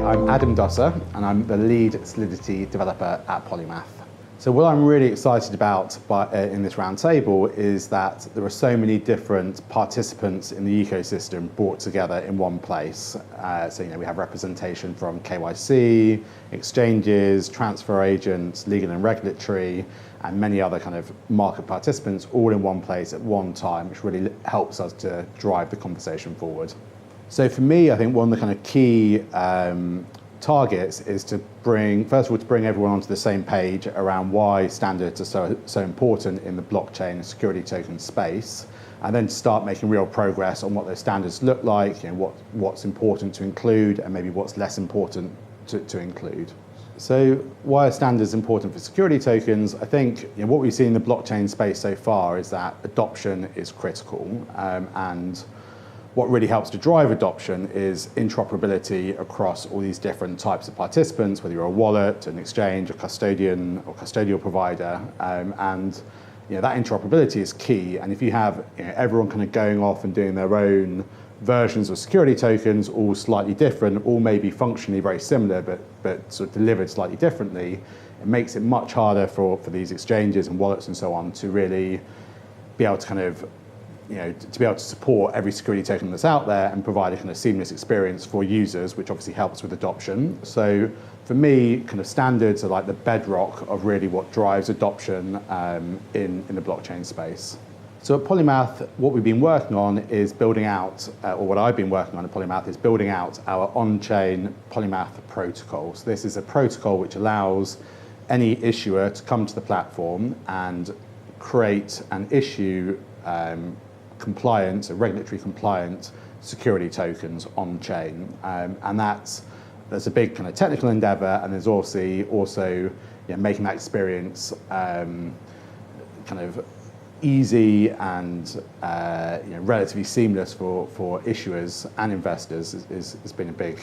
I'm Adam Dossa, and I'm the lead Solidity Developer at Polymath. So what I'm really excited about in this roundtable is that there are so many different participants in the ecosystem brought together in one place. So we have representation from KYC, exchanges, transfer agents, legal and regulatory, and many other kind of market participants all in one place at one time, which really helps us to drive the conversation forward. So for me, I think one of the kind of key targets is to bring everyone onto the same page around why standards are so important in the blockchain and security token space, and then to start making real progress on what those standards look like, what's important to include, and maybe what's less important to include. So why are standards important for security tokens? I think what we've seen in the blockchain space so far is that adoption is critical, and what really helps to drive adoption is interoperability across all these different types of participants, whether you're a wallet, an exchange, a custodian, or custodial provider, and that interoperability is key. And if you have everyone kind of going off and doing their own versions of security tokens, all slightly different, all maybe functionally very similar, but sort of delivered slightly differently, it makes it much harder for these exchanges and wallets and so on to really be able to kind of to be able to support every security token that's out there and provide a kind of seamless experience for users, which obviously helps with adoption. So for me, kind of standards are like the bedrock of really what drives adoption in the blockchain space. So at Polymath, what we've been working on is building out, or what I've been working on at Polymath is building out our on-chain Polymath protocol. So this is a protocol which allows any issuer to come to the platform and create and issue compliant, regulatory compliant security tokens on chain, and there's a big kind of technical endeavor, and there's also making that experience kind of easy and relatively seamless for issuers and investors has been a big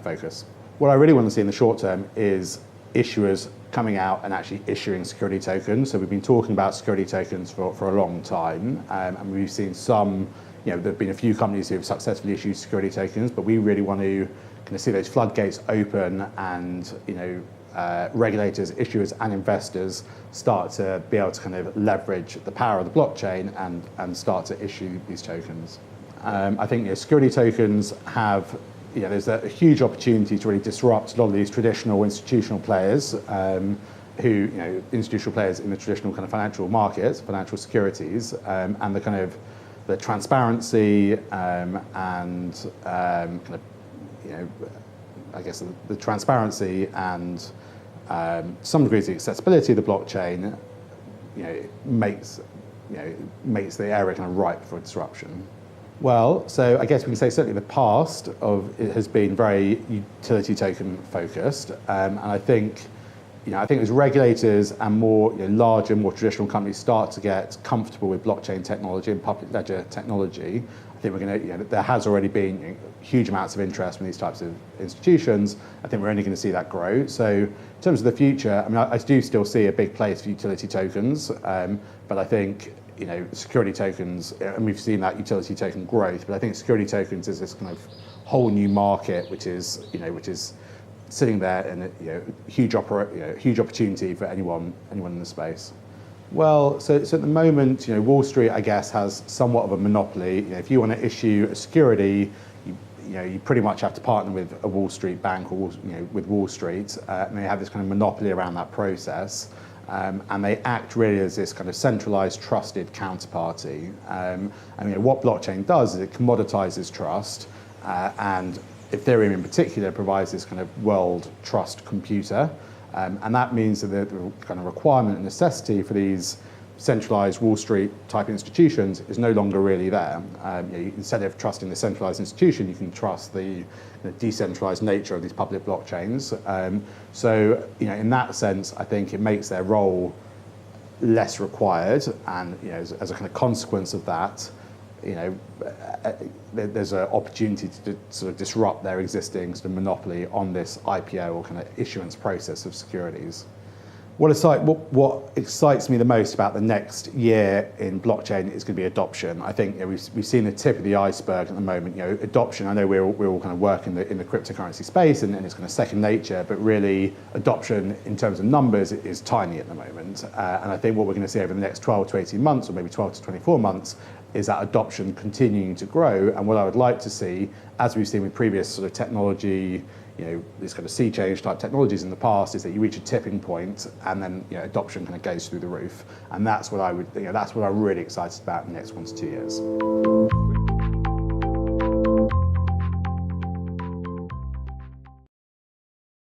focus. What I really want to see in the short term is issuers coming out and actually issuing security tokens. So we've been talking about security tokens for a long time, and we've seen some, there have been a few companies who have successfully issued security tokens, but we really want to kind of see those floodgates open and, regulators, issuers and investors start to be able to kind of leverage the power of the blockchain and start to issue these tokens. I think security tokens have there's a huge opportunity to really disrupt a lot of these traditional institutional players, institutional players in the traditional kind of financial markets, financial securities, and the kind of the transparency and I guess the transparency and some degrees of accessibility of the blockchain, makes the area kind of ripe for disruption. Well, so I guess we can say certainly the past of it has been very utility token focused, and I think as regulators and more larger, more traditional companies start to get comfortable with blockchain technology and public ledger technology, I think we're going to there has already been huge amounts of interest from these types of institutions. I think we're only going to see that grow. So in terms of the future, I do still see a big place for utility tokens, but I think security tokens, and we've seen that utility token growth, but I think security tokens is this kind of whole new market, which is sitting there in a huge opportunity for anyone in the space. Well, so at the moment, Wall Street, I guess, has somewhat of a monopoly. If you want to issue a security, you pretty much have to partner with a Wall Street bank or with Wall Street, and they have this kind of monopoly around that process. And they act really as this kind of centralized, trusted counterparty. What blockchain does is it commoditizes trust, and Ethereum in particular provides this kind of world trust computer. And that means that the kind of requirement and necessity for these centralized Wall Street type institutions is no longer really there. Instead of trusting the centralized institution, you can trust the decentralized nature of these public blockchains. So in that sense, I think it makes their role less required, and as a kind of consequence of that, there's an opportunity to sort of disrupt their existing sort of monopoly on this IPO or kind of issuance process of securities. What excites me the most about the next year in blockchain is going to be adoption. I think we've seen the tip of the iceberg at the moment. Adoption. I know we're all kind of working in the cryptocurrency space, and it's kind of second nature. But really, adoption in terms of numbers is tiny at the moment. And I think what we're going to see over the next 12 to 18 months, or maybe 12 to 24 months, is that adoption continuing to grow. And what I would like to see, as we've seen with previous sort of technology, these kind of sea change type technologies in the past, is that you reach a tipping point and then adoption kind of goes through the roof. And that's what I'm really excited about in the next 1 to 2 years.